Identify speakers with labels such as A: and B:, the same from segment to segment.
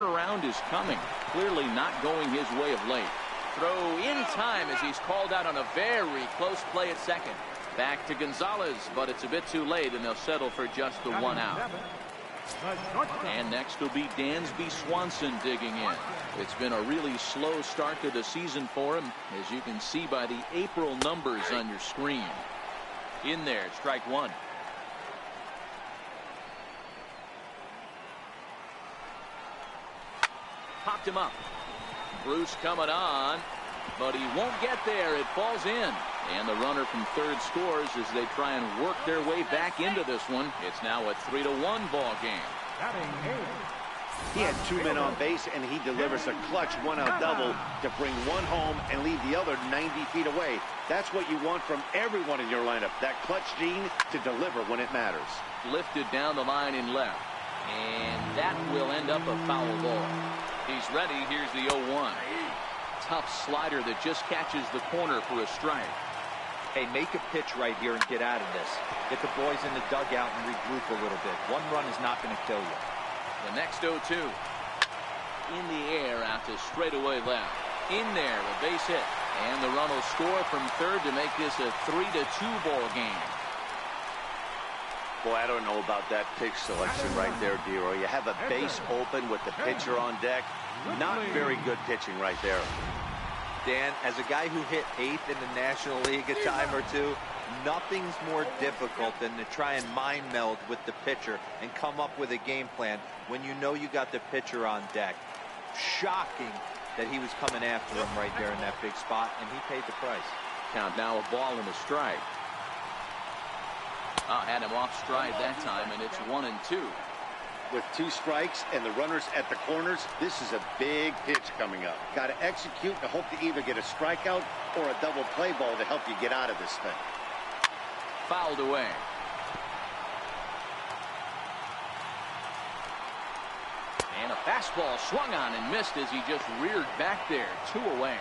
A: Around is coming. Clearly not going his way of late. Throw in time as he's called out on a very close play at second. Back to Gonzalez, but it's a bit too late, and they'll settle for just the one out. And next will be Dansby Swanson digging in. It's been a really slow start to the season for him, as you can see by the April numbers on your screen. In there, strike one. Popped him up. Bruce coming on, but he won't get there. It falls in. And the runner from third scores as they try and work their way back into this one. It's now a 3-1 ball game.
B: He had two men on base, and he delivers a clutch one-out double to bring one home and leave the other 90 feet away. That's what you want from everyone in your lineup, that clutch gene to deliver when it matters.
A: Lifted down the line in left, and that will end up a foul ball. He's ready. Here's the 0-1. Tough slider that just catches the corner for a strike.
C: Hey, make a pitch right here and get out of this. Get the boys in the dugout and regroup a little bit. One run is not going to kill you.
A: The next 0-2. In the air out to straightaway left. In there, a base hit. And the run will score from third to make this a 3-2 ball game.
B: Boy, I don't know about that pitch selection right there, Dero. You have a base open with the pitcher on deck. Not very good pitching right there.
C: Dan, as a guy who hit 8th in the National League a time or two, nothing's more difficult than to try and mind meld with the pitcher and come up with a game plan when you know you got the pitcher on deck. Shocking that he was coming after him right there in that big spot, and he paid the price.
A: Count now, a ball and a strike. Had him off stride that time, and it's 1-2.
B: With 2 strikes and the runners at the corners, this is a big pitch coming up. Got to execute and hope to either get a strikeout or a double play ball to help you get out of this thing.
A: Fouled away. And a fastball swung on and missed as he just reared back there. 2 away.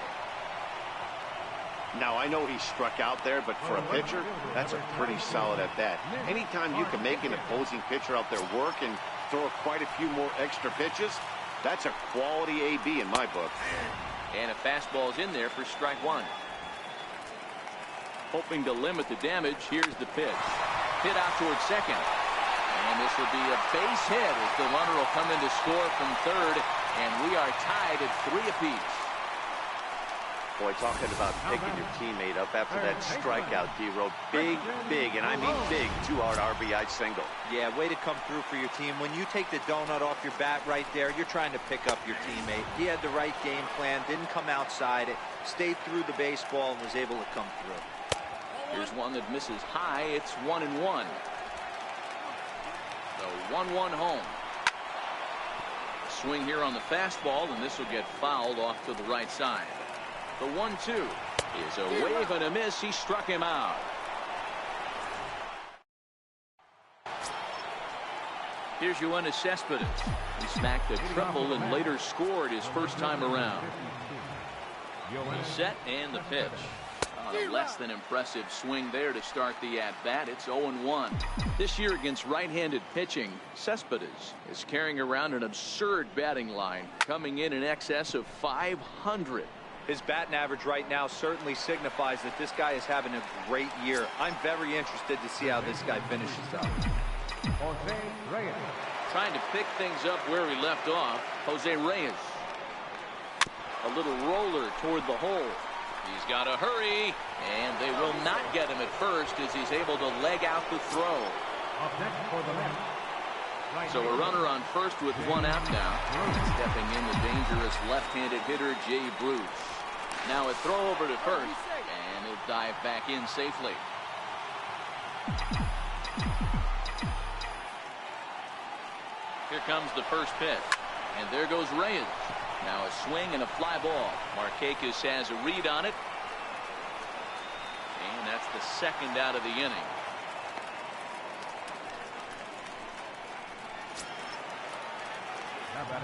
B: Now, I know he struck out there, but for a pitcher, that's a pretty solid at bat. Anytime you can make an opposing pitcher out there work and throw quite a few more extra pitches, that's a quality AB in my book.
A: And a fastball's in there for strike one. Hoping to limit the damage. Here's the pitch. Hit out towards second. And this will be a base hit as the runner will come in to score from third. And we are tied at 3 apiece.
B: Boy, talking about picking your teammate up after that strikeout, D-Road. Big, big, and I mean big, 2-hard RBI single.
C: Yeah, way to come through for your team. When you take the donut off your bat right there, you're trying to pick up your teammate. He had the right game plan, didn't come outside it, stayed through the baseball, and was able to come through.
A: Here's one that misses high. It's 1-1. So 1-1 home. Swing here on the fastball, and this will get fouled off to the right side. The 1-2 is a wave and a miss. He struck him out. Here's Yoenis Cespedes. He smacked a triple and later scored his first time around. Set and the pitch. A less than impressive swing there to start the at-bat. It's 0-1. This year against right-handed pitching, Cespedes is carrying around an absurd batting line, coming in excess of 500.
C: His batting average right now certainly signifies that this guy is having a great year. I'm very interested to see how this guy finishes up.
A: Trying to pick things up where he left off, Jose Reyes. A little roller toward the hole. He's got to hurry, and they will not get him at first as he's able to leg out the throw. So a runner on first with 1 out now. Stepping in the dangerous left-handed hitter Jay Bruce. Now a throw over to first, and he'll dive back in safely. Here comes the first pitch, and there goes Reyes. Now a swing and a fly ball. Markakis has a read on it, and that's the second out of the inning.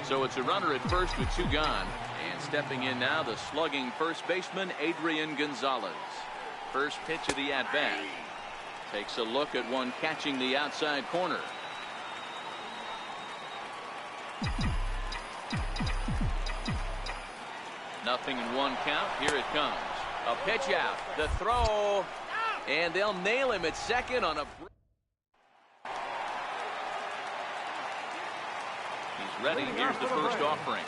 A: So it's a runner at first with 2 gone. And stepping in now, the slugging first baseman, Adrian Gonzalez. First pitch of the at-bat. Takes a look at one catching the outside corner. Nothing in one count. Here it comes. A pitch out. The throw. And they'll nail him at second on a... He's ready. Here's the first offering.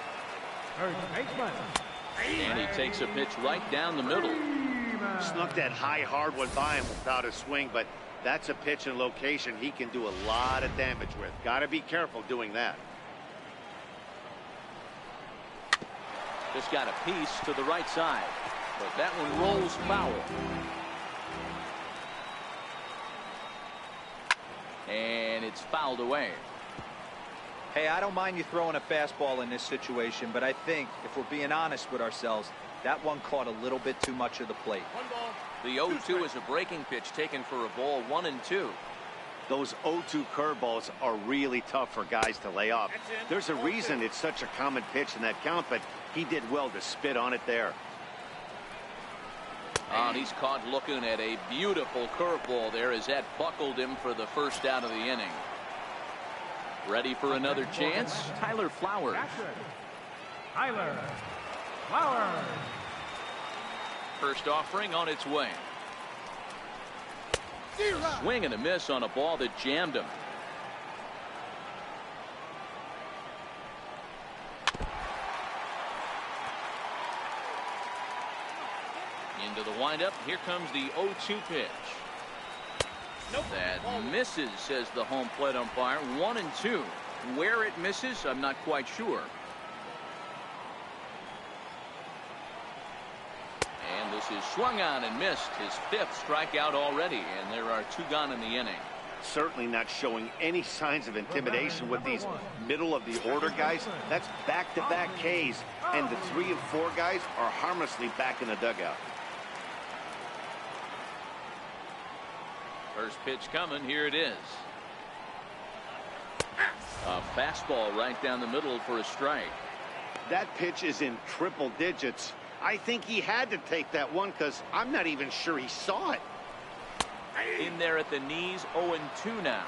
A: And he takes a pitch right down the middle.
B: Snuck that high hard one by him without a swing, but that's a pitch and location he can do a lot of damage with. Got to be careful doing that.
A: Just got a piece to the right side, but that one rolls foul. And it's fouled away.
C: Hey, I don't mind you throwing a fastball in this situation, but I think if we're being honest with ourselves, that one caught a little bit too much of the plate.
A: The 0-2 is a breaking pitch taken for a ball 1-2.
B: Those 0-2 curveballs are really tough for guys to lay off. There's a reason it's such a common pitch in that count, but he did well to spit on it there.
A: And he's caught looking at a beautiful curveball there as that buckled him for the first out of the inning. Ready for another chance? Tyler Flowers.
D: Tyler Flowers.
A: First offering on its way. A swing and a miss on a ball that jammed him. Into the windup. Here comes the 0-2 pitch. That misses, says the home plate umpire. 1-2. Where it misses, I'm not quite sure. And this is swung on and missed. His 5th strikeout already, and there are 2 gone in the inning.
B: Certainly not showing any signs of intimidation with these middle of the order guys. That's back-to-back Ks, and the 3 and 4 guys are harmlessly back in the dugout.
A: First pitch coming. Here it is. A fastball right down the middle for a strike.
B: That pitch is in triple digits. I think he had to take that one because I'm not even sure he saw it.
A: In there at the knees. 0-2 now.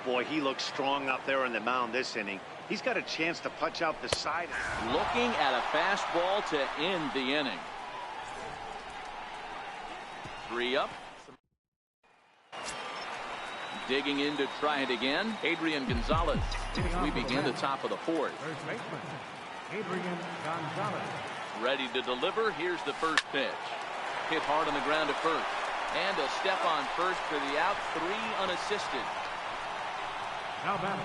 B: Boy, he looks strong out there on the mound this inning. He's got a chance to punch out the side.
A: Looking at a fastball to end the inning. 3 up. Digging in to try it again, Adrian Gonzalez. We begin the top of the 4th.
D: First baseman, Adrian Gonzalez.
A: Ready to deliver. Here's the first pitch. Hit hard on the ground to first. And a step on first for the out. 3 unassisted.
D: Now batting,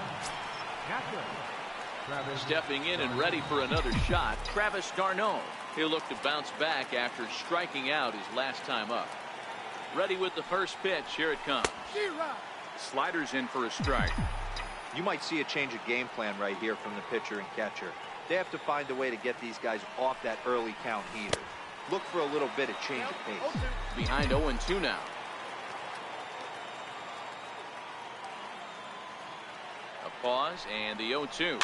D: catcher.
A: Stepping in and ready for another shot, Travis d'Arnaud. He'll look to bounce back after striking out his last time up. Ready with the first pitch. Here it comes. Sliders in for a strike.
C: You might see a change of game plan right here from the pitcher and catcher. They have to find a way to get these guys off that early count heater. Look for a little bit of change of pace.
A: Behind 0-2 now. A pause and the 0-2.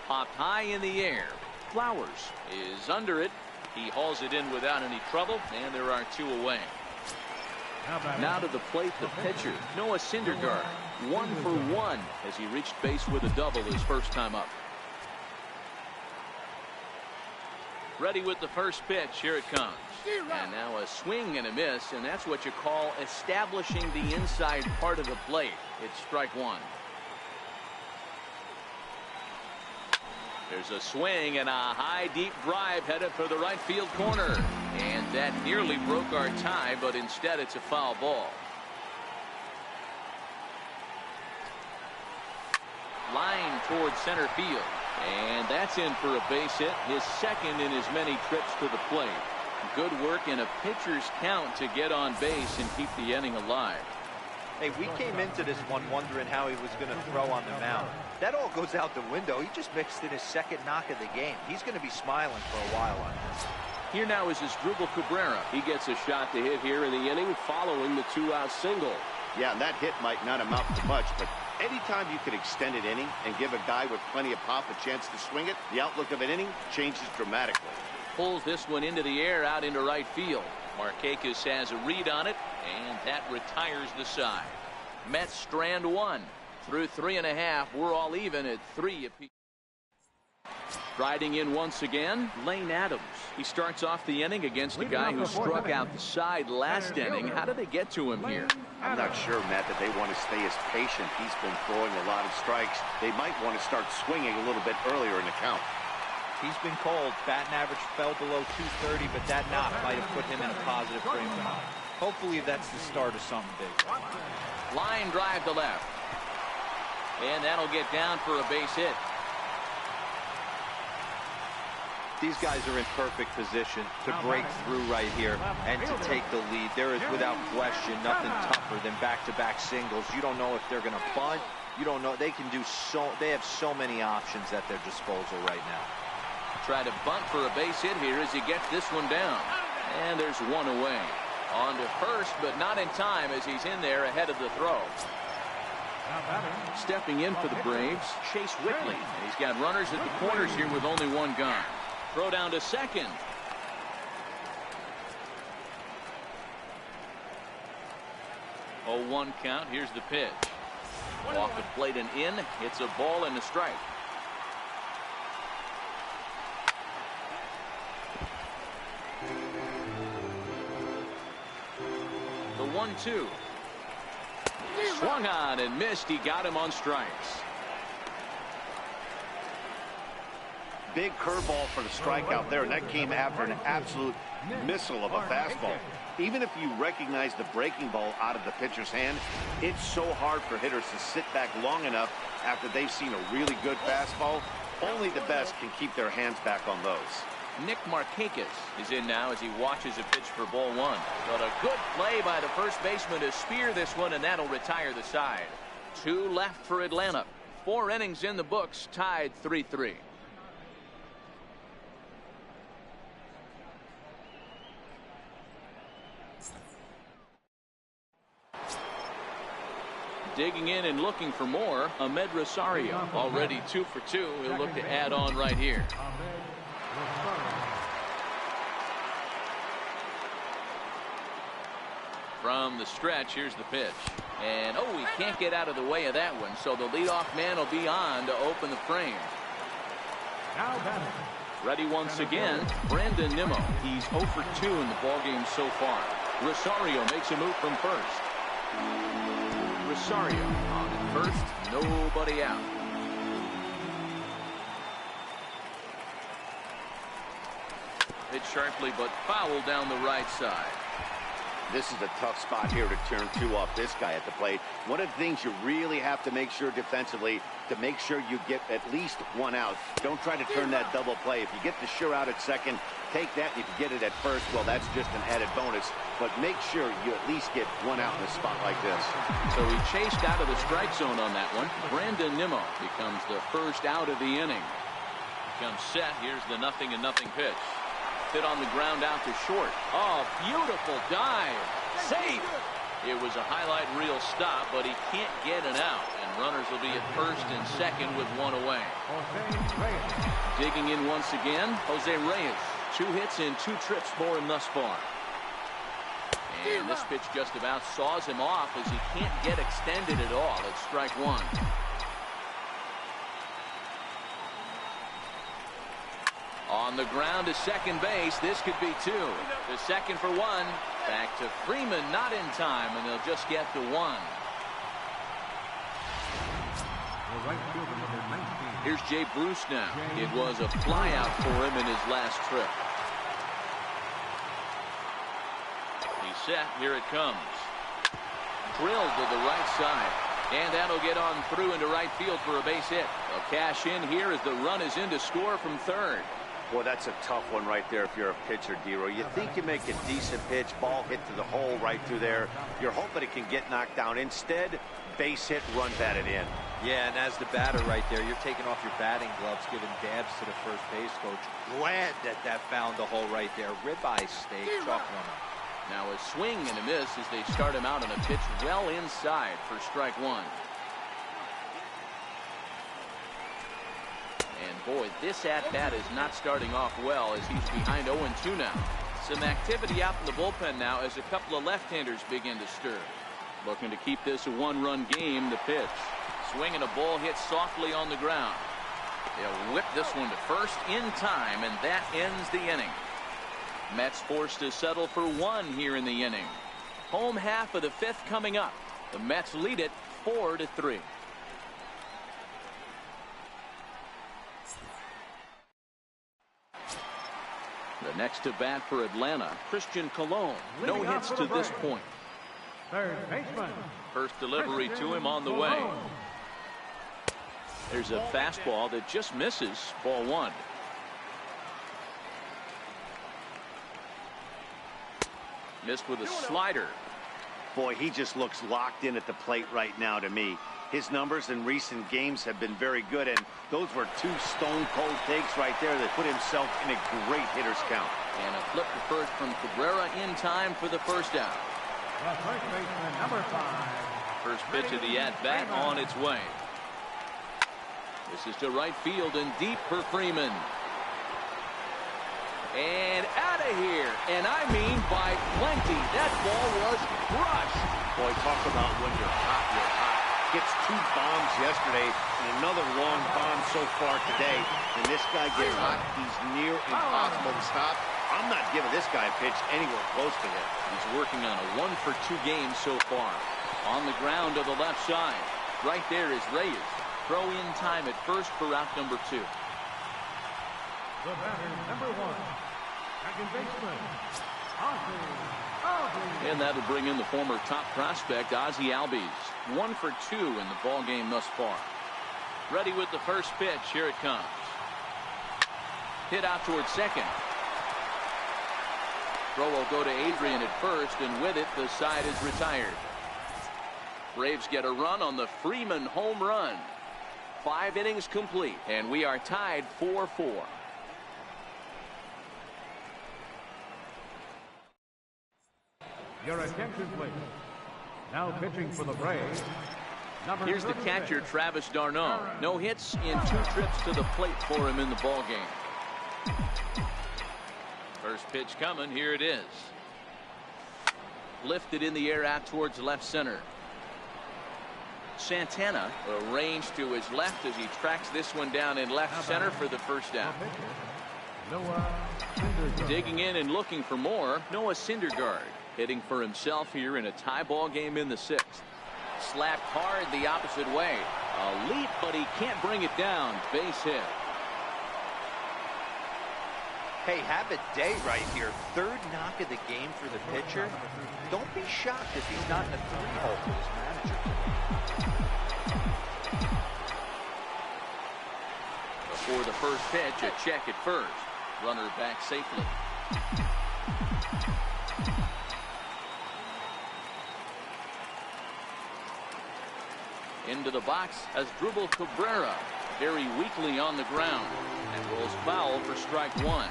A: Popped high in the air. Flowers is under it. He hauls it in without any trouble, and there are 2 away. Now to the plate, the pitcher, Noah Syndergaard. 1 for 1 as he reached base with a double his first time up. Ready with the first pitch. Here it comes. And now a swing and a miss, and that's what you call establishing the inside part of the plate. It's strike 1. There's a swing and a high deep drive headed for the right field corner. And that nearly broke our tie, but instead it's a foul ball. Line towards center field. And that's in for a base hit, his 2nd in as many trips to the plate. Good work in a pitcher's count to get on base and keep the inning alive.
C: Hey, we came into this one wondering how he was going to throw on the mound. That all goes out the window. He just mixed in his 2nd knock of the game. He's going to be smiling for a while on this.
A: Here now is Asdrubal Cabrera. He gets a shot to hit here in the inning following the 2-out single.
B: Yeah, and that hit might not amount to much, but anytime you can extend an inning and give a guy with plenty of pop a chance to swing it, the outlook of an inning changes dramatically.
A: Pulls this one into the air out into right field. Markakis has a read on it, and that retires the side. Mets strand 1. Through 3 1/2, we're all even at 3 apiece. Riding in once again, Lane Adams. He starts off the inning against a guy who struck out the side last inning. How did they get to him here?
B: I'm not sure, Matt, that they want to stay as patient. He's been throwing a lot of strikes. They might want to start swinging a little bit earlier in the count.
C: He's been cold. Batting average fell below 230, but that knock might have put him in a positive frame of mind. Hopefully that's the start of something big.
A: Line drive to left. And that'll get down for a base hit.
C: These guys are in perfect position to break through right here and to take the lead. There is, without question, nothing tougher than back-to-back singles. You don't know if they're going to bunt. You don't know. They can do so. They have so many options at their disposal right now.
A: Try to bunt for a base hit here as he gets this one down. And there's one away. On to first, but not in time as he's in there ahead of the throw. Stepping in for the Braves, Chase Whitley. And he's got runners at the corners here with only one gun. Throw down to second. Oh, 1 count. Here's the pitch. Off the plate and in. It's a ball and a strike. The 1-2. Swung on and missed. He got him on strikes.
B: Big curveball for the strikeout there, and that came after an absolute missile of a fastball. Even if you recognize the breaking ball out of the pitcher's hand, it's so hard for hitters to sit back long enough after they've seen a really good fastball. Only the best can keep their hands back on those.
A: Nick Markakis is in now as he watches a pitch for ball 1. But a good play by the first baseman to spear this one, and that'll retire the side. 2 left for Atlanta. 4 innings in the books, tied 3-3. Digging in and looking for more, Ahmed Rosario. Already 2 for 2. He'll look to add on right here. From the stretch, here's the pitch. And, oh, he can't get out of the way of that one. So the leadoff man will be on to open the frame. Ready once again, Brandon Nimmo. He's 0 for 2 in the ballgame so far. Rosario makes a move from first. Rosario on at first, nobody out. Hit sharply, but foul down the right side.
B: This is a tough spot here to turn 2 off this guy at the plate. One of the things you really have to make sure defensively, to make sure you get at least 1 out. Don't try to turn that double play. If you get the sure out at second, take that. If you get it at first, well, that's just an added bonus. But make sure you at least get 1 out in a spot like this.
A: So he chased out of the strike zone on that one. Brandon Nimmo becomes the first out of the inning. Comes set. Here's the 0-0 pitch. Hit on the ground out to short. Oh, beautiful dive. Safe. It was a highlight reel stop, but he can't get it out. And runners will be at first and second with 1 away. Digging in once again, Jose Reyes. 2 hits and 2 trips for him thus far. And this pitch just about saws him off as he can't get extended at all. It's strike 1. On the ground to second base. This could be 2. The second for 1. Back to Freeman, not in time, and they'll just get to 1. Here's Jay Bruce now. It was a flyout for him in his last trip. He's set. Here it comes. Drilled to the right side. And that'll get on through into right field for a base hit. They'll cash in here as the run is in to score from third.
B: Boy, that's a tough one right there if you're a pitcher, D-Roy. You think you make a decent pitch, ball hit to the hole right through there. You're hoping it can get knocked down. Instead, base hit, run batted in.
C: Yeah, and as the batter right there, you're taking off your batting gloves, giving dabs to the first base coach. Glad that found the hole right there. Ribeye steak, chalk runner.
A: Now a swing and a miss as they start him out on a pitch well inside for strike 1. And boy, this at-bat is not starting off well as he's behind 0-2 now. Some activity out in the bullpen now as a couple of left-handers begin to stir. Looking to keep this a 1-run game. The pitch. Swing and a ball hit softly on the ground. They'll whip this one to first in time, and that ends the inning. Mets forced to settle for one here in the inning. Home half of the fifth coming up. The Mets lead it 4-3. The next to bat for Atlanta, Christian Colon. No hits to this point.
D: Third baseman.
A: First delivery to him on the way. There's a fastball that just misses. Ball one. Missed with a slider.
B: Boy, he just looks locked in at the plate right now to me. His numbers in recent games have been very good, and those were two stone-cold takes right there that put himself in a great hitter's count.
A: And a flip to first from Cabrera in time for the first out.
D: The first baseman, number 5.
A: First pitch of the at-bat on its way. This is to right field and deep for Freeman. And out of here. And I mean by plenty. That ball was crushed.
B: Boy, talk about when you're hot, you're hot. Gets 2 bombs yesterday and another long bomb so far today. And this guy gets hot. He's near impossible to stop. I'm not giving this guy a pitch anywhere close to him.
A: He's working on a 1-for-2 game so far. On the ground to the left side. Right there is Reyes. Throw in time at first for out number 2.
D: The batter, number 1. Second baseman, Ozzie.
A: And that'll bring in the former top prospect, Ozzie Albies. 1 for 2 in the ball game thus far. Ready with the first pitch. Here it comes. Hit out towards second. Throw will go to Adrian at first, and with it, the side is retired. Braves get a run on the Freeman home run. 5 innings complete, and we are tied 4-4.
D: Your attention, please. Now pitching for the Braves.
A: Here's the catcher, Travis d'Arnaud. No hits in 2 trips to the plate for him in the ball game. First pitch coming. Here it is. Lifted in the air out towards left center. Santana arranged to his left as he tracks this one down in left center for the first down. Digging in and looking for more, Noah Syndergaard hitting for himself here in a tie ball game in the 6th. Slapped hard the opposite way. A leap, but he can't bring it down. Base hit.
C: Hey, have a day right here. 3rd knock of the game for the pitcher. Don't be shocked if he's not in a 3-hole for his manager.
A: Before the first pitch, a check at first. Runner back safely. Into the box as Dribble Cabrera. Very weakly on the ground. And rolls foul for strike 1.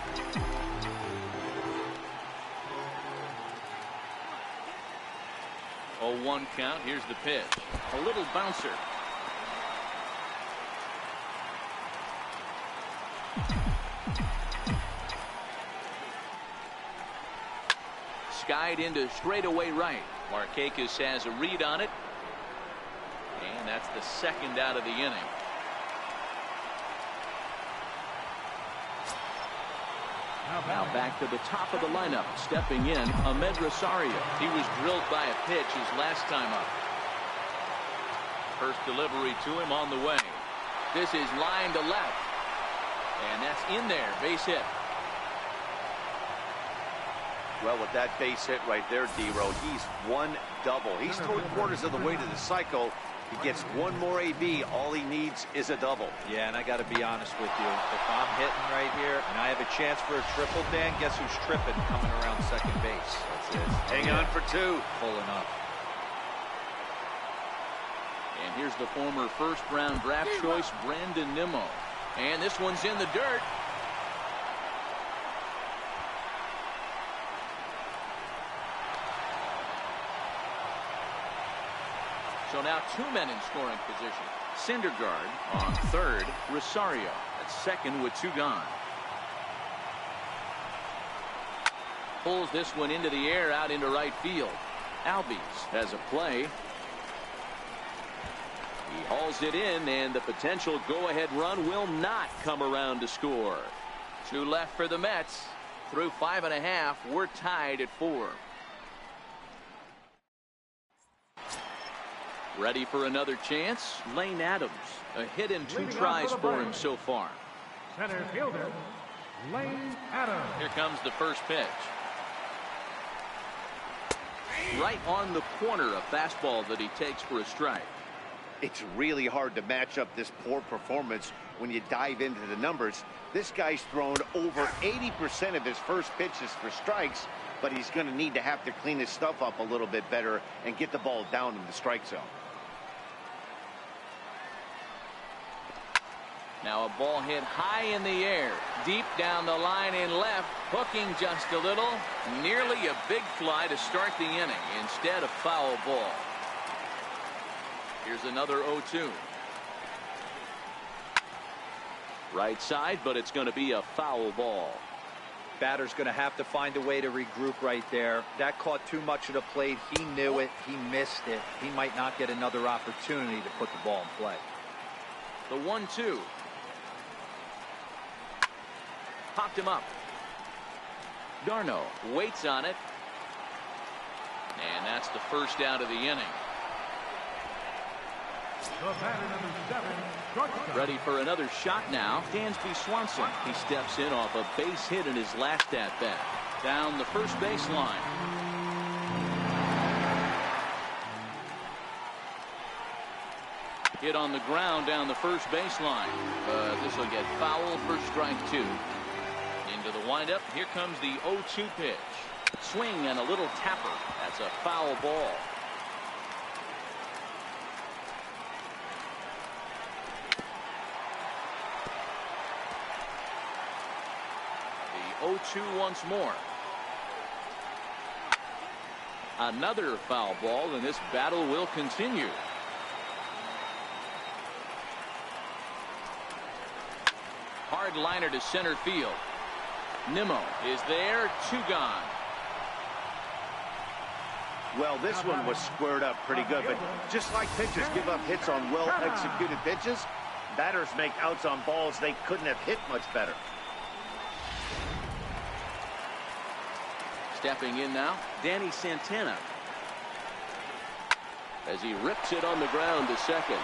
A: Oh, 1 count. Here's the pitch. A little bouncer. Skied into straightaway right. Markakis has a read on it. And that's the 2nd out of the inning. Now back to the top of the lineup. Stepping in, Ahmed Rosario. He was drilled by a pitch his last time up. First delivery to him on the way. This is line to left. And that's in there. Base hit.
B: Well, with that base hit right there, D-Row, he's 1 double. He's 3/4 of the way to the cycle. He gets 1 more AB. All he needs is a double.
C: Yeah, and I got to be honest with you. If I'm hitting right here and I have a chance for a triple, Dan, guess who's tripping coming around second base? That's it.
B: Hang on for 2.
C: Full enough.
A: And here's the former first-round draft choice, Brandon Nimmo. And this one's in the dirt. So now 2 men in scoring position. Syndergaard on 3rd. Rosario at 2nd with 2 gone. Pulls this one into the air out into right field. Albies has a play. He hauls it in, and the potential go-ahead run will not come around to score. 2 left for the Mets. Through 5.5, we're tied at 4. Ready for another chance? Lane Adams. A hit in 2 tries for him so far.
D: Center fielder, Lane Adams.
A: Here comes the first pitch. Right on the corner, a fastball that he takes for a strike.
B: It's really hard to match up this poor performance when you dive into the numbers. This guy's thrown over 80% of his first pitches for strikes, but he's going to need to have to clean his stuff up a little bit better and get the ball down in the strike zone.
A: Now a ball hit high in the air, deep down the line in left, hooking just a little. Nearly a big fly to start the inning. Instead, a foul ball. Here's another 0-2. Right side, but it's going to be a foul ball.
C: Batter's going to have to find a way to regroup right there. That caught too much of the plate. He knew it. He missed it. He might not get another opportunity to put the ball in play.
A: The 1-2. Popped him up. Darno waits on it. And that's the first out of the inning.
D: The batter, number 7, shortstop.
A: Ready for another shot now. Dansby Swanson. He steps in off a base hit in his last at-bat. Down the first baseline. Hit on the ground down the first baseline. This will get foul for strike 2. Into the windup. Here comes the 0-2 pitch. Swing and a little tapper. That's a foul ball. The 0-2 once more. Another foul ball, and this battle will continue. Hard liner to center field. Nimmo is there. 2 gone.
B: Well, this one was squared up pretty good, but just like pitchers give up hits on well-executed pitches, batters make outs on balls they couldn't have hit much better.
A: Stepping in now, Danny Santana. As he rips it on the ground to second.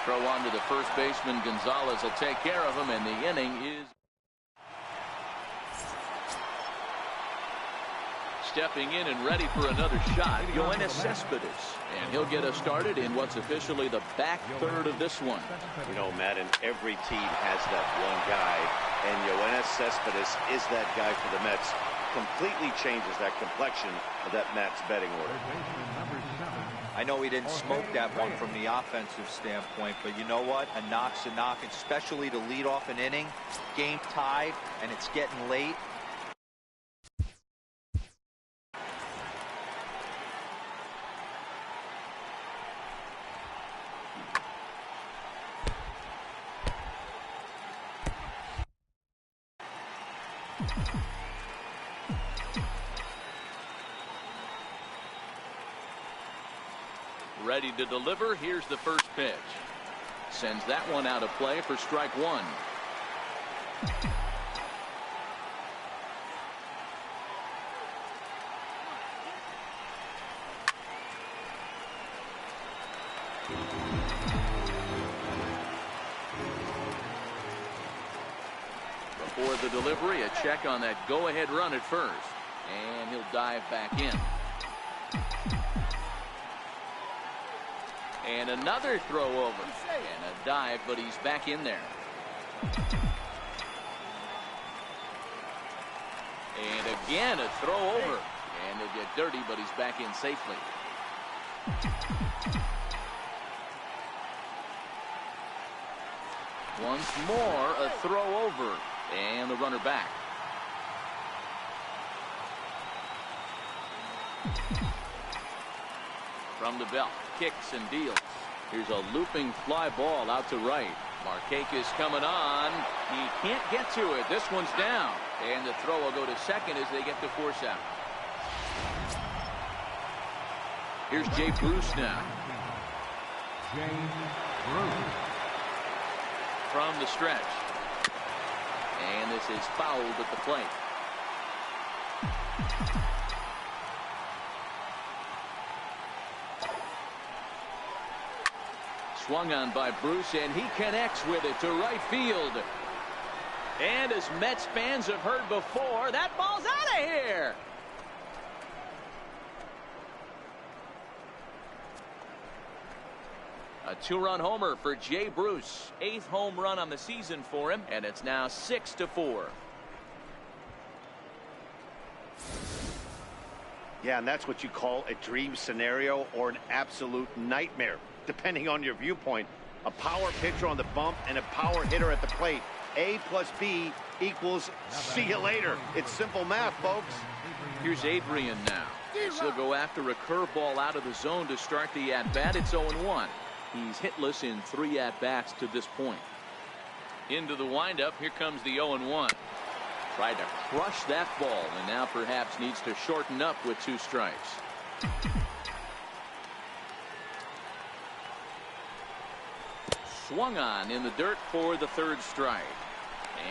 A: Throw on to the first baseman. Gonzalez will take care of him, and the inning is... Stepping in and ready for another shot, Yoenis Cespedes. And he'll get us started in what's officially the back third of this one.
B: You know, Madden, every team has that one guy, and Yoenis Cespedes is that guy for the Mets. Completely changes that complexion of that Mets betting order.
C: I know he didn't smoke that one from the offensive standpoint, but you know what? A knock's a knock, especially to lead off an inning. Game tied, and it's getting late.
A: Ready to deliver. Here's the first pitch. Sends that one out of play for strike 1. Before the delivery, a check on that go-ahead run at first. And he'll dive back in. And another throw over. And a dive, but he's back in there. And again, a throw over. And he'll get dirty, but he's back in safely. Once more, a throw over. And the runner back. From the belt, kicks and deals. Here's a looping fly ball out to right. Markakis coming on. He can't get to it. This one's down. And the throw will go to second as they get the force out. Here's Jay Bruce now.
D: James Bruce.
A: From the stretch. And this is fouled at the plate. Swung on by Bruce, and he connects with it to right field. And as Mets fans have heard before, that ball's out of here. A two-run homer for Jay Bruce. 8th home run on the season for him, and it's now 6-4.
B: Yeah, and that's what you call a dream scenario or an absolute nightmare, depending on your viewpoint. A power pitcher on the bump and a power hitter at the plate. A plus B equals see you later. It's simple math, folks.
A: Here's Adrian now. He'll go after a curveball out of the zone to start the at-bat. It's 0-1. He's hitless in 3 at-bats to this point. Into the windup. Here comes the 0-1. Tried to crush that ball, and now perhaps needs to shorten up with 2 strikes. Swung on in the dirt for the 3rd strike.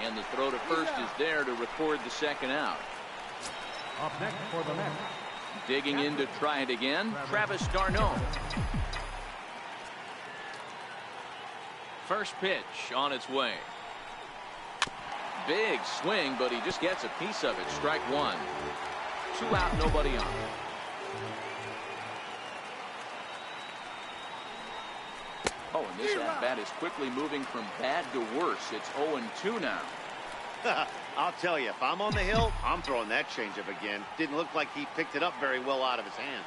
A: And the throw to first is there to record the 2nd out.
D: Up next for the Mets.
A: Digging in to try it again, Travis d'Arnaud. First pitch on its way. Big swing, but he just gets a piece of it. Strike 1. 2 out, nobody on. Oh, and this at-bat is quickly moving from bad to worse. It's 0-2 now.
B: I'll tell you, if I'm on the hill, I'm throwing that changeup again. Didn't look like he picked it up very well out of his hand.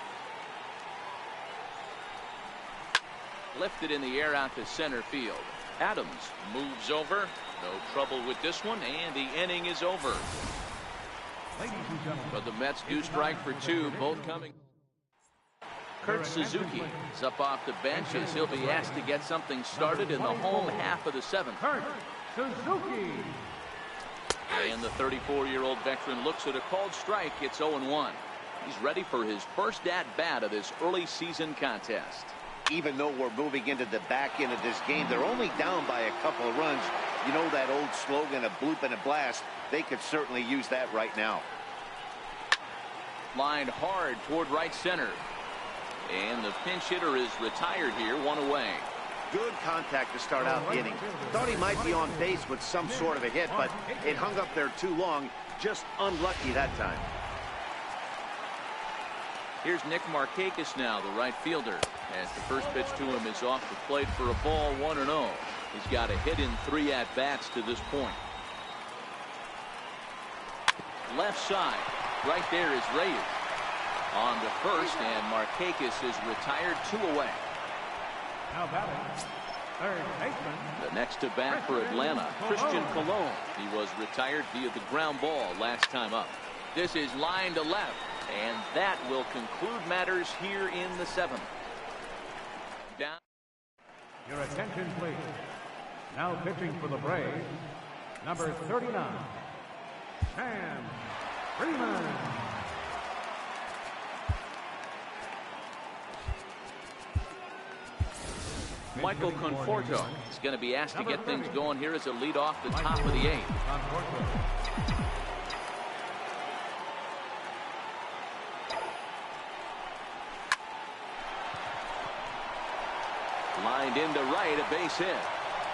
A: Lifted in the air out to center field. Adams moves over. No trouble with this one, and the inning is over. But the Mets do strike for 2, both coming. Kurt Suzuki is up off the bench as he'll be asked to get something started in the home half of the 7th.
D: Kurt Suzuki.
A: And the 34-year-old veteran looks at a called strike. It's 0-1. He's ready for his first at-bat of this early season contest.
B: Even though we're moving into the back end of this game, they're only down by a couple of runs. You know that old slogan, a bloop and a blast. They could certainly use that right now.
A: Lined hard toward right center. And the pinch hitter is retired here, 1 away.
B: Good contact to start out the inning. Thought he might be on base with some sort of a hit, but it hung up there too long. Just unlucky that time.
A: Here's Nick Markakis now, the right fielder. As the first pitch to him is off the plate for a ball, 1-0. He's got a hit in 3 at-bats to this point. Left side. Right there is Reyes. On to first, and Markakis is retired, 2 away.
D: Now batting, third baseman.
A: The next to bat for Atlanta, Christian Colon. He was retired via the ground ball last time up. This is line to left, and that will conclude matters here in the 7th. Down.
D: Your attention, please. Now pitching for the Braves, number 39, Sam Freeman.
A: Michael Conforto is going to be asked to get things going here as a lead off the top of the 8th. Lined into right, a base hit.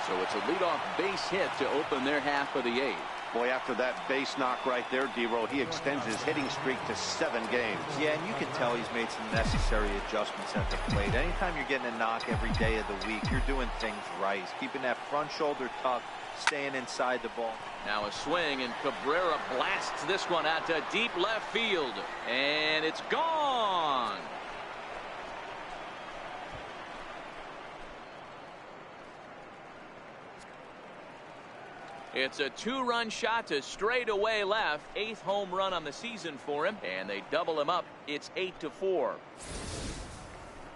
A: So it's a leadoff base hit to open their half of the 8th.
B: Boy, after that base knock right there, D-Row, he extends his hitting streak to 7 games.
C: Yeah, and you can tell he's made some necessary adjustments at the plate. Anytime you're getting a knock every day of the week, you're doing things right. He's keeping that front shoulder tucked, staying inside the ball.
A: Now a swing, and Cabrera blasts this one out to deep left field. And it's gone. It's a 2-run shot to straightaway left. 8th home run on the season for him, and they double him up. It's 8-4.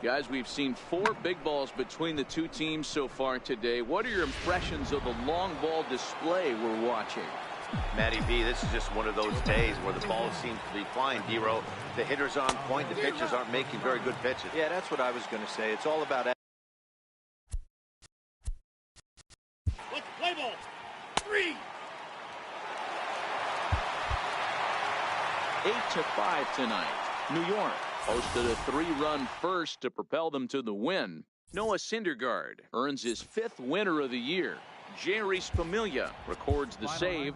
A: Guys, we've seen 4 big balls between the 2 teams so far today. What are your impressions of the long ball display we're watching?
B: Matty B, this is just one of those days where the ball seems to be flying, D-Row. The hitter's on point, the pitchers aren't making very good pitches.
C: Yeah, that's what I was going to say. It's all about
A: 8-5 tonight. New York posted a 3-run first to propel them to the win. Noah Syndergaard earns his 5th winner of the year. Jerry Spamiglia records the save.